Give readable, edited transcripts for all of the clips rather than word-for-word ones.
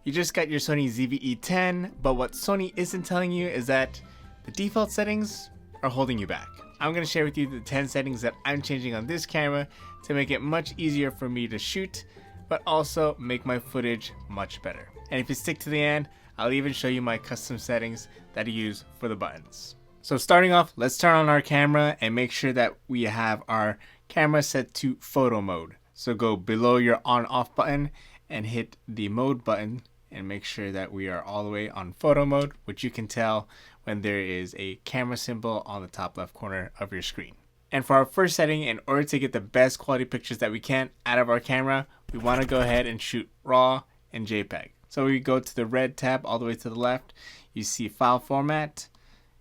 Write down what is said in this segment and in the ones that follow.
You just got your Sony ZV-E10, but what Sony isn't telling you is that the default settings are holding you back. I'm going to share with you the 10 settings that I'm changing on this camera to make it much easier for me to shoot, but also make my footage much better. And if you stick to the end, I'll even show you my custom settings that I use for the buttons. So starting off, let's turn on our camera and make sure that we have our camera set to photo mode. So go below your on/off button and hit the mode button and make sure that we are all the way on photo mode, which you can tell when there is a camera symbol on the top left corner of your screen. And for our first setting, in order to get the best quality pictures that we can out of our camera, we want to go ahead and shoot RAW and JPEG. So we go to the red tab all the way to the left, you see file format,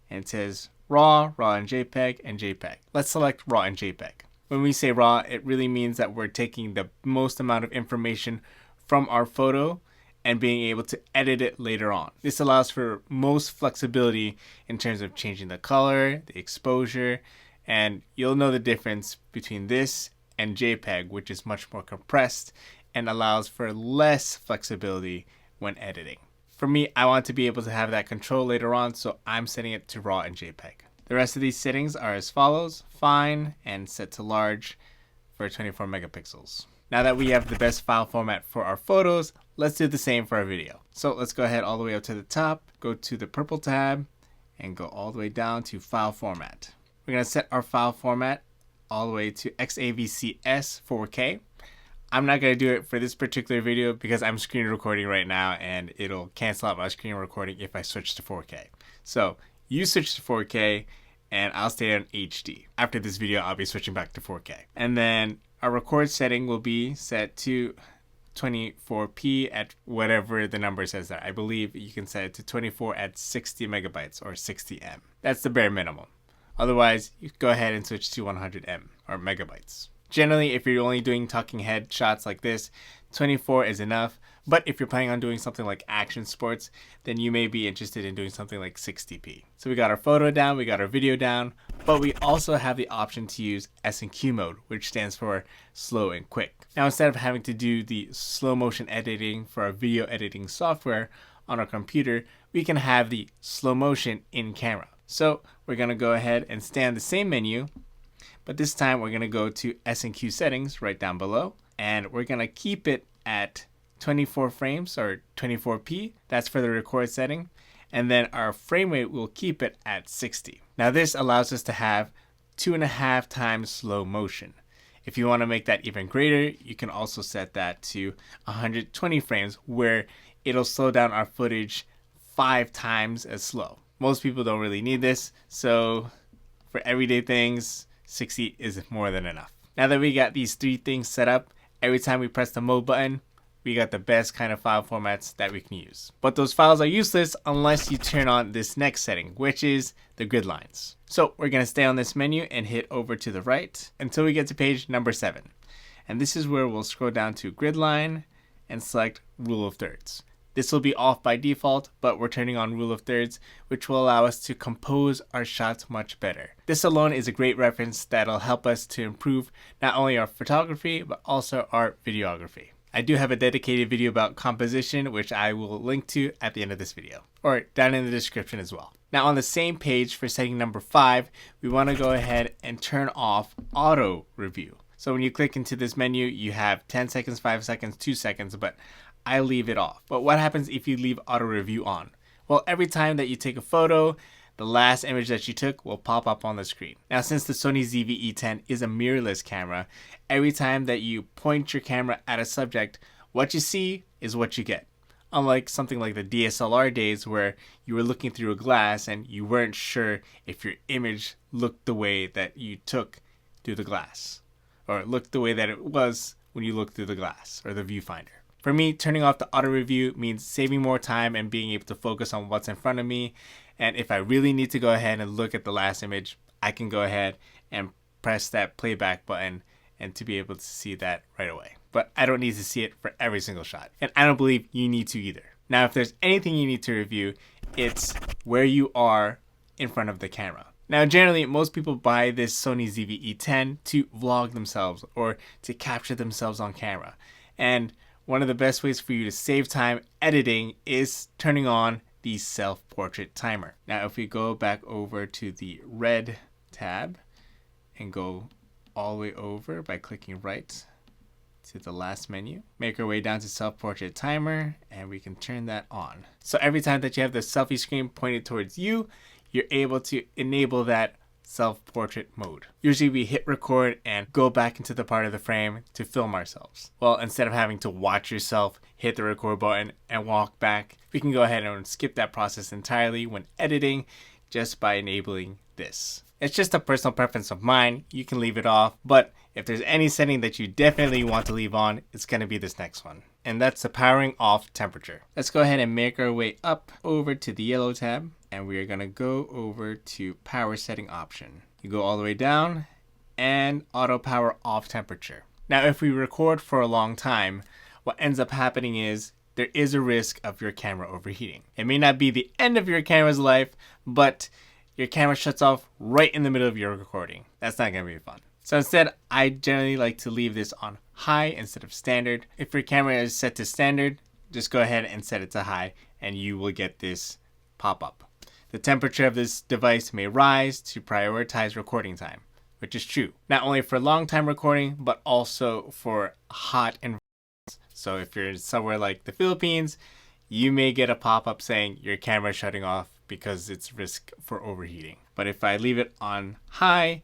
and it says RAW, RAW and JPEG. Let's select RAW and JPEG. When we say RAW, it really means that we're taking the most amount of information from our photo and being able to edit it later on. This allows for most flexibility in terms of changing the color, the exposure, and you'll know the difference between this and JPEG, which is much more compressed and allows for less flexibility when editing. For me, I want to be able to have that control later on, so I'm setting it to RAW and JPEG. The rest of these settings are as follows: fine and set to large for 24 megapixels. Now that we have the best file format for our photos, let's do the same for our video. So let's go ahead all the way up to the top, go to the purple tab, and go all the way down to file format. We're going to set our file format all the way to XAVCS 4K. I'm not going to do it for this particular video because I'm screen recording right now and it'll cancel out my screen recording if I switch to 4K. So you switch to 4K and I'll stay on HD. After this video, I'll be switching back to 4K. And then our record setting will be set to 24p at whatever the number says there. I believe you can set it to 24 at 60 megabytes or 60M. That's the bare minimum. Otherwise, you go ahead and switch to 100M or megabytes. Generally, if you're only doing talking head shots like this, 24 is enough. But if you're planning on doing something like action sports, then you may be interested in doing something like 60p. So we got our photo down, we got our video down, but we also have the option to use SNQ Mode, which stands for slow and quick. Now, instead of having to do the slow motion editing for our video editing software on our computer, we can have the slow motion in camera. So we're going to go ahead and stay on the same menu, but this time we're going to go to SNQ settings right down below, and we're going to keep it at 24 frames or 24p. That's for the record setting. And then our frame rate will keep it at 60. Now this allows us to have 2.5 times slow motion. If you want to make that even greater, you can also set that to 120 frames where it'll slow down our footage 5 times as slow. Most people don't really need this, so for everyday things, 60 is more than enough. Now that we got these 3 things set up, every time we press the mode button, we got the best kind of file formats that we can use. But those files are useless unless you turn on this next setting, which is the grid lines. So we're going to stay on this menu and hit over to the right until we get to page number 7. And this is where we'll scroll down to grid line and select rule of thirds. This will be off by default, but we're turning on rule of thirds, which will allow us to compose our shots much better. This alone is a great reference that'll help us to improve not only our photography, but also our videography. I do have a dedicated video about composition, which I will link to at the end of this video, or down in the description as well. Now on the same page for setting number 5, we want to go ahead and turn off auto review. So when you click into this menu, you have 10 seconds, 5 seconds, 2 seconds, but I leave it off. But what happens if you leave auto review on? Well, every time that you take a photo, the last image that you took will pop up on the screen. Now, since the Sony ZV-E10 is a mirrorless camera, every time that you point your camera at a subject, what you see is what you get. Unlike something like the DSLR days where you were looking through a glass and you weren't sure if your image looked the way that you took through the glass, or looked the way that it was when you looked through the glass or the viewfinder. For me, turning off the auto review means saving more time and being able to focus on what's in front of me. And if I really need to go ahead and look at the last image, I can go ahead and press that playback button and to be able to see that right away. But I don't need to see it for every single shot. And I don't believe you need to either. Now, if there's anything you need to review, it's where you are in front of the camera. Now, generally, most people buy this Sony ZV-E10 to vlog themselves or to capture themselves on camera. And one of the best ways for you to save time editing is turning on the self-portrait timer. Now, if we go back over to the red tab and go all the way over by clicking right to the last menu, make our way down to self-portrait timer, and we can turn that on. So every time that you have the selfie screen pointed towards you, you're able to enable that self-portrait mode. Usually we hit record and go back into the part of the frame to film ourselves. Well, instead of having to watch yourself hit the record button and walk back, we can go ahead and skip that process entirely when editing just by enabling this. It's just a personal preference of mine. You can leave it off, but if there's any setting that you definitely want to leave on, it's going to be this next one. And that's the powering off temperature. Let's go ahead and make our way up over to the yellow tab, and we are going to go over to power setting option. You go all the way down and auto power off temperature. Now, if we record for a long time, what ends up happening is there is a risk of your camera overheating. It may not be the end of your camera's life, but your camera shuts off right in the middle of your recording. That's not going to be fun. So instead, I generally like to leave this on high instead of standard. If your camera is set to standard, just go ahead and set it to high and you will get this pop up. The temperature of this device may rise to prioritize recording time, which is true. Not only for long time recording, but also for hot environments. So if you're somewhere like the Philippines, you may get a pop-up saying your camera is shutting off because it's risk for overheating. But if I leave it on high,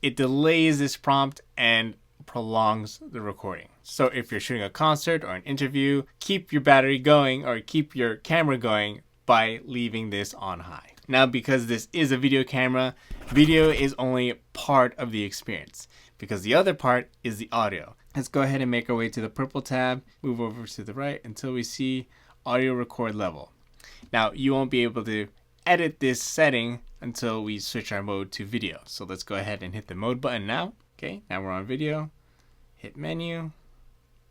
it delays this prompt and prolongs the recording. So if you're shooting a concert or an interview, keep your battery going or keep your camera going by leaving this on high. Now, because this is a video camera, video is only part of the experience because the other part is the audio. Let's go ahead and make our way to the purple tab, move over to the right until we see audio record level. Now, you won't be able to edit this setting until we switch our mode to video. So let's go ahead and hit the mode button now. Okay, now we're on video, hit menu,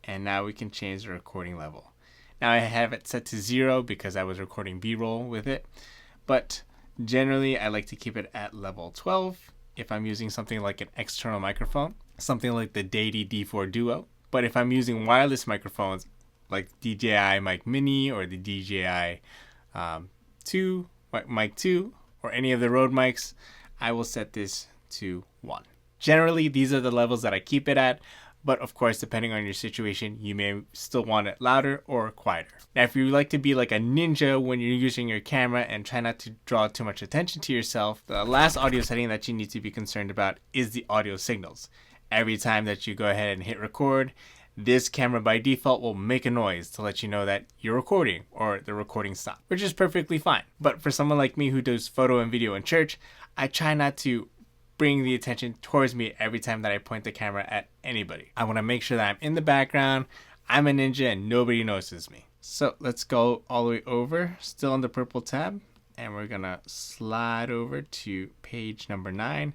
and now we can change the recording level. Now I have it set to 0 because I was recording B-roll with it, but generally I like to keep it at level 12 if I'm using something like an external microphone, something like the Deity D4 Duo. But if I'm using wireless microphones like DJI Mic Mini or the DJI Mic 2 or any of the Rode mics, I will set this to 1. Generally, these are the levels that I keep it at, but of course, depending on your situation, you may still want it louder or quieter. Now, if you like to be like a ninja when you're using your camera and try not to draw too much attention to yourself, the last audio setting that you need to be concerned about is the audio signals. Every time that you go ahead and hit record, this camera by default will make a noise to let you know that you're recording or the recording stopped, which is perfectly fine. But for someone like me who does photo and video in church, I try not to bring the attention towards me every time that I point the camera at anybody. I want to make sure that I'm in the background, I'm a ninja, and nobody notices me. So let's go all the way over, still on the purple tab, and we're gonna slide over to page number 9,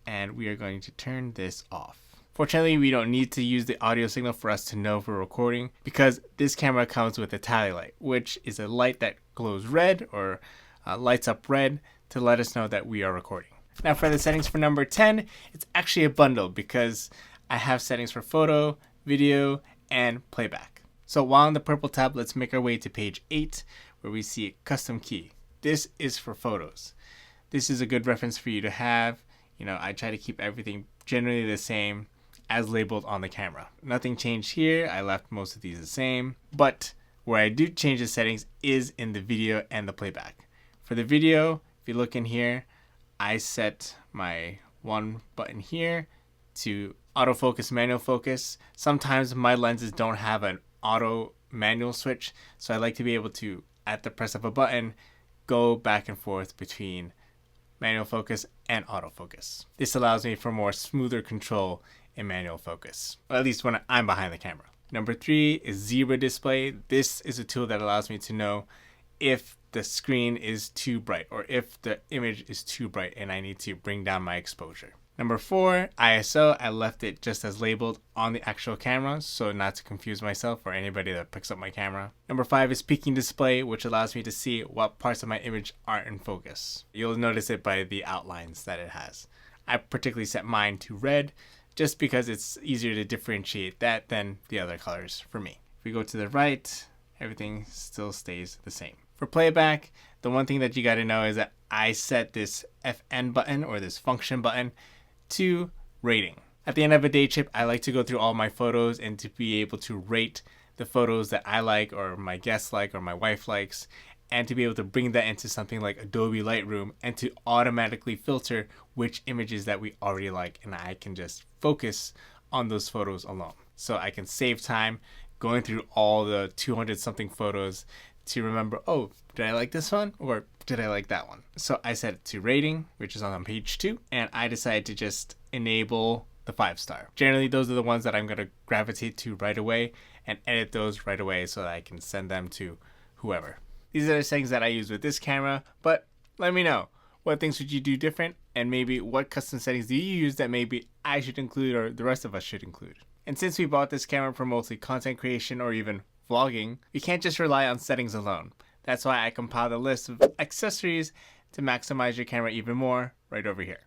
and we are going to turn this off. Fortunately, we don't need to use the audio signal for us to know if we're recording because this camera comes with a tally light, which is a light that glows red or lights up red to let us know that we are recording. Now for the settings for number 10, it's actually a bundle because I have settings for photo, video, and playback. So while on the purple tab, let's make our way to page 8 where we see a custom key. This is for photos. This is a good reference for you to have. You know, I try to keep everything generally the same as labeled on the camera. Nothing changed here. I left most of these the same, but where I do change the settings is in the video and the playback. For the video, if you look in here, I set my one button here to autofocus, manual focus. Sometimes my lenses don't have an auto manual switch, so I like to be able to, at the press of a button, go back and forth between manual focus and autofocus. This allows me for more smoother control in manual focus, or at least when I'm behind the camera. Number 3 is zebra display. This is a tool that allows me to know if the screen is too bright or if the image is too bright and I need to bring down my exposure. Number 4, ISO. I left it just as labeled on the actual camera, so not to confuse myself or anybody that picks up my camera. Number 5 is peaking display, which allows me to see what parts of my image aren't in focus. You'll notice it by the outlines that it has. I particularly set mine to red just because it's easier to differentiate that than the other colors for me. we go to the right, everything still stays the same. For playback, the one thing that you got to know is that I set this FN button, or this function button, to rating. At the end of a day trip, I like to go through all my photos and to be able to rate the photos that I like, or my guests like, or my wife likes, and to be able to bring that into something like Adobe Lightroom and to automatically filter which images that we already like, and I can just focus on those photos alone. So I can save time going through all the 200 something photos to remember, oh, did I like this one or did I like that one? So I set it to rating, which is on page 2, and I decided to just enable the 5-star. Generally, those are the ones that I'm going to gravitate to right away and edit those right away so that I can send them to whoever. These are the settings that I use with this camera, but let me know, what things would you do different, and maybe what custom settings do you use that maybe I should include or the rest of us should include. And since we bought this camera for mostly content creation or even vlogging, we can't just rely on settings alone. That's why I compiled a list of accessories to maximize your camera even more right over here.